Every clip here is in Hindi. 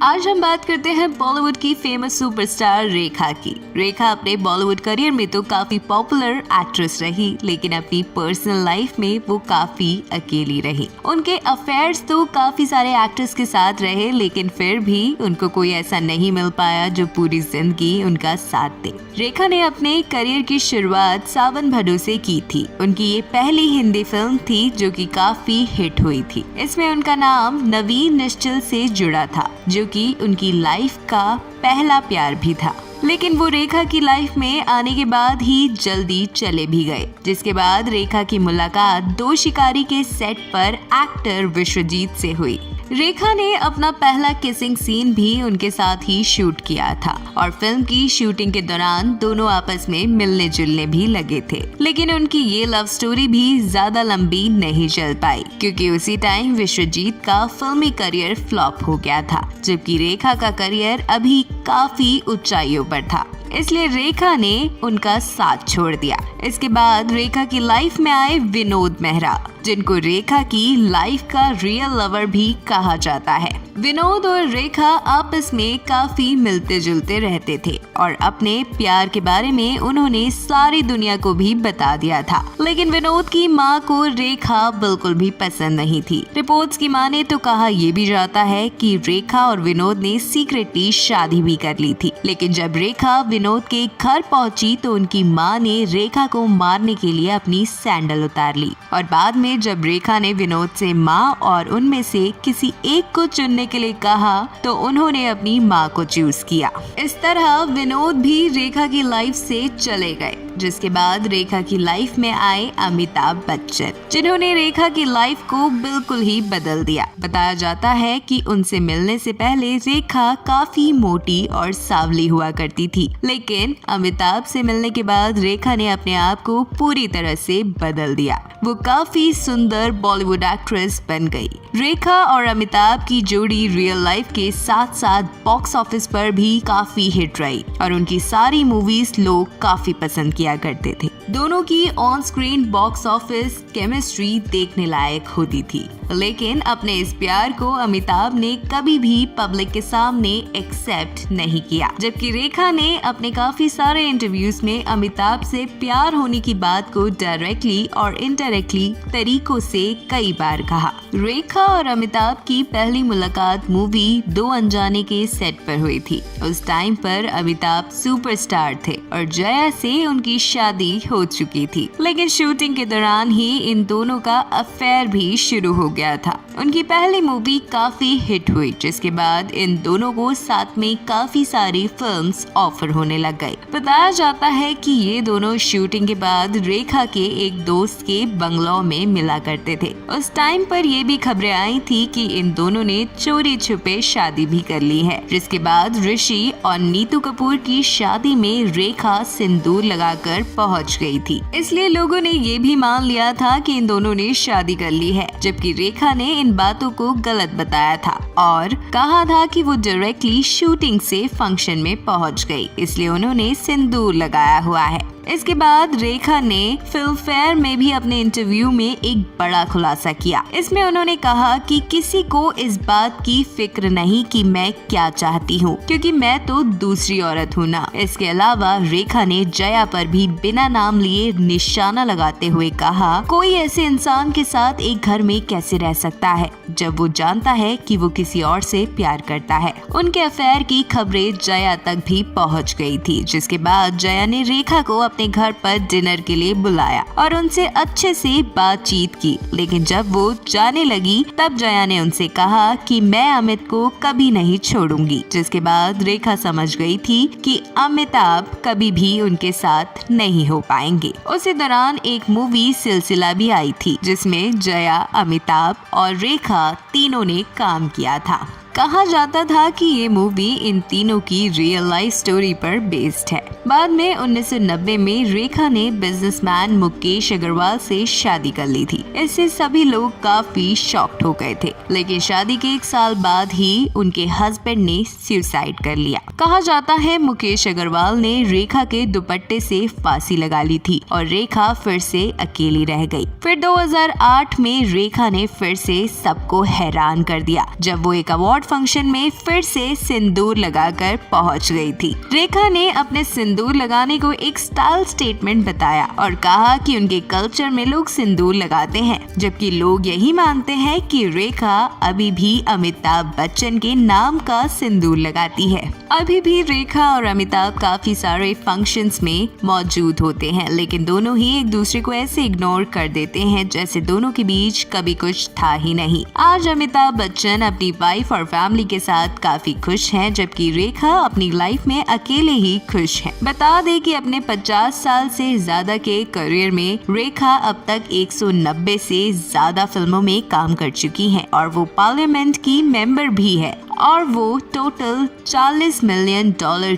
आज हम बात करते हैं बॉलीवुड की फेमस सुपरस्टार रेखा की। रेखा अपने बॉलीवुड करियर में तो काफी पॉपुलर एक्ट्रेस रही, लेकिन अपनी पर्सनल लाइफ में वो काफी अकेली रही। उनके अफेयर्स तो काफी सारे एक्टर्स के साथ रहे, लेकिन फिर भी उनको कोई ऐसा नहीं मिल पाया जो पूरी जिंदगी उनका साथ दे। रेखा ने अपने करियर की शुरुआत सावन भादो से की थी। उनकी ये पहली हिंदी फिल्म थी जो कि काफी हिट हुई थी। इसमें उनका नाम नवीन निश्चल से जुड़ा था, जो कि उनकी लाइफ का पहला प्यार भी था। लेकिन वो रेखा की लाइफ में आने के बाद ही जल्दी चले भी गए, जिसके बाद रेखा की मुलाकात दो शिकारी के सेट पर एक्टर विश्वजीत से हुई। रेखा ने अपना पहला किसिंग सीन भी उनके साथ ही शूट किया था और फिल्म की शूटिंग के दौरान दोनों आपस में मिलने जुलने भी लगे थे। लेकिन उनकी ये लव स्टोरी भी ज्यादा लंबी नहीं चल पाई, क्योंकि उसी टाइम विश्वजीत का फिल्मी करियर फ्लॉप हो गया था, जबकि रेखा का करियर अभी काफी ऊंचाइयों पर था। इसलिए रेखा ने उनका साथ छोड़ दिया। इसके बाद रेखा की लाइफ में आए विनोद मेहरा, जिनको रेखा की लाइफ का रियल लवर भी कहा जाता है। विनोद और रेखा आपस में काफी मिलते जुलते रहते थे और अपने प्यार के बारे में उन्होंने सारी दुनिया को भी बता दिया था। लेकिन विनोद की मां को रेखा बिल्कुल भी पसंद नहीं थी। रिपोर्ट्स की माने तो कहा यह भी जाता है कि रेखा और विनोद ने सीक्रेटली शादी भी कर ली थी। लेकिन जब रेखा विनोद के घर पहुंची तो उनकी मां ने रेखा को मारने के लिए अपनी सैंडल उतार ली और बाद में जब रेखा ने विनोद से मां और उनमें से किसी एक को चुनने के लिए कहा तो उन्होंने अपनी मां को चूज किया। इस तरह विनोद भी रेखा की लाइफ से चले गए, जिसके बाद रेखा की लाइफ में आए अमिताभ बच्चन, जिन्होंने रेखा की लाइफ को बिल्कुल ही बदल दिया। बताया जाता है कि उनसे मिलने से पहले रेखा काफी मोटी और सांवली हुआ करती थी, लेकिन अमिताभ से मिलने के बाद रेखा ने अपने आप को पूरी तरह से बदल दिया। वो काफी सुंदर बॉलीवुड एक्ट्रेस बन गई। रेखा और अमिताभ की जोड़ी रियल लाइफ के साथ साथ बॉक्स ऑफिस पर भी काफी हिट रही और उनकी सारी मूवीज लोग काफी पसंद किया करते थे। दोनों की on screen box office chemistry देखने लायक होती थी, लेकिन अपने इस प्यार को अमिताभ ने कभी भी पब्लिक के सामने एक्सेप्ट नहीं किया, जबकि रेखा ने अपने काफी सारे इंटरव्यूज में अमिताभ से प्यार होने की बात को डायरेक्टली और इनडायरेक्टली तरीकों से कई बार कहा। रेखा और अमिताभ की पहली मुलाकात मूवी दो अनजाने के सेट पर हुई थी। उस टाइम पर अमिताभ सुपरस्टार थे और जया से उनकी शादी हो चुकी थी, लेकिन शूटिंग के दौरान ही इन दोनों का अफेयर भी शुरू हो गया था। उनकी पहली मूवी काफी हिट हुई, जिसके बाद इन दोनों को साथ में काफी सारी फिल्म्स ऑफर होने लग गई। बताया जाता है कि ये दोनों शूटिंग के बाद रेखा के एक दोस्त के बंगलों में मिला करते थे। उस टाइम पर ये भी खबरें आई थी कि इन दोनों ने चोरी छुपे शादी भी कर ली है, जिसके बाद ऋषि और नीतू कपूर की शादी में रेखा सिंदूर लगाकर पहुंच गई थी। इसलिए लोगों ने ये भी मान लिया था कि इन दोनों ने शादी कर ली है, जबकि रेखा ने इन बातों को गलत बताया था और कहा था कि वो डायरेक्टली शूटिंग से फंक्शन में पहुंच गई, इसलिए उन्होंने सिंदूर लगाया हुआ है। इसके बाद रेखा ने फिल्म फेयर में भी अपने इंटरव्यू में एक बड़ा खुलासा किया। इसमें उन्होंने कहा कि किसी को इस बात की फिक्र नहीं कि मैं क्या चाहती हूँ, क्योंकि मैं तो दूसरी औरत हूँ ना। इसके अलावा रेखा ने जया पर भी बिना नाम लिए निशाना लगाते हुए कहा, कोई ऐसे इंसान के साथ एक घर में कैसे रह सकता है जब वो जानता है कि वो किसी और से प्यार करता है। उनके अफेयर की खबरें जया तक भी पहुँच गई थी, जिसके बाद जया ने रेखा को अपने घर पर डिनर के लिए बुलाया और उनसे अच्छे से बातचीत की। लेकिन जब वो जाने लगी तब जया ने उनसे कहा कि मैं अमित को कभी नहीं छोड़ूंगी, जिसके बाद रेखा समझ गई थी कि अमिताभ कभी भी उनके साथ नहीं हो पाएंगे। उसी दौरान एक मूवी सिलसिला भी आई थी, जिसमें जया, अमिताभ और रेखा तीनों ने काम किया था। कहा जाता था कि ये मूवी इन तीनों की रियल लाइफ स्टोरी पर बेस्ड है। बाद में 1990 में रेखा ने बिजनेसमैन मुकेश अग्रवाल से शादी कर ली थी। इससे सभी लोग काफी शॉक्ड हो गए थे, लेकिन शादी के 1 साल बाद ही उनके हस्बैंड ने सुसाइड कर लिया। कहा जाता है मुकेश अग्रवाल ने रेखा के दुपट्टे से फांसी लगा ली थी और रेखा फिर से अकेली रह गई। फिर 2008 में रेखा ने फिर से सबको हैरान कर दिया जब वो एक अवार्ड अवार्ड फंक्शन में फिर से सिंदूर लगाकर पहुंच गई थी। रेखा ने अपने सिंदूर लगाने को एक स्टाइल स्टेटमेंट बताया और कहा कि उनके कल्चर में लोग सिंदूर लगाते हैं, जबकि लोग यही मानते हैं कि रेखा अभी भी अमिताभ बच्चन के नाम का सिंदूर लगाती है। अभी भी रेखा और अमिताभ काफी सारे फंक्शंस में मौजूद होते हैं, लेकिन दोनों ही एक दूसरे को ऐसे इग्नोर कर देते हैं जैसे दोनों के बीच कभी कुछ था ही नहीं। आज अमिताभ बच्चन अपनी वाइफ और फैमिली के साथ काफी खुश हैं, जबकि रेखा अपनी लाइफ में अकेले ही खुश है। बता दें कि अपने 50 साल से ज्यादा के करियर में रेखा अब तक 190 से ज्यादा फिल्मों में काम कर चुकी हैं और वो पार्लियामेंट की मेंबर भी है और वो टोटल $40 मिलियन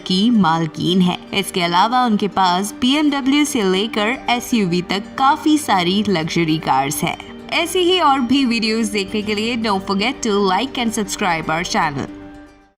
की मालकीन है। इसके अलावा उनके पास BMW से लेकर SUV तक काफी सारी लग्जरी कार्स है। ऐसी ही और भी वीडियोस देखने के लिए don't forget to like and subscribe our channel.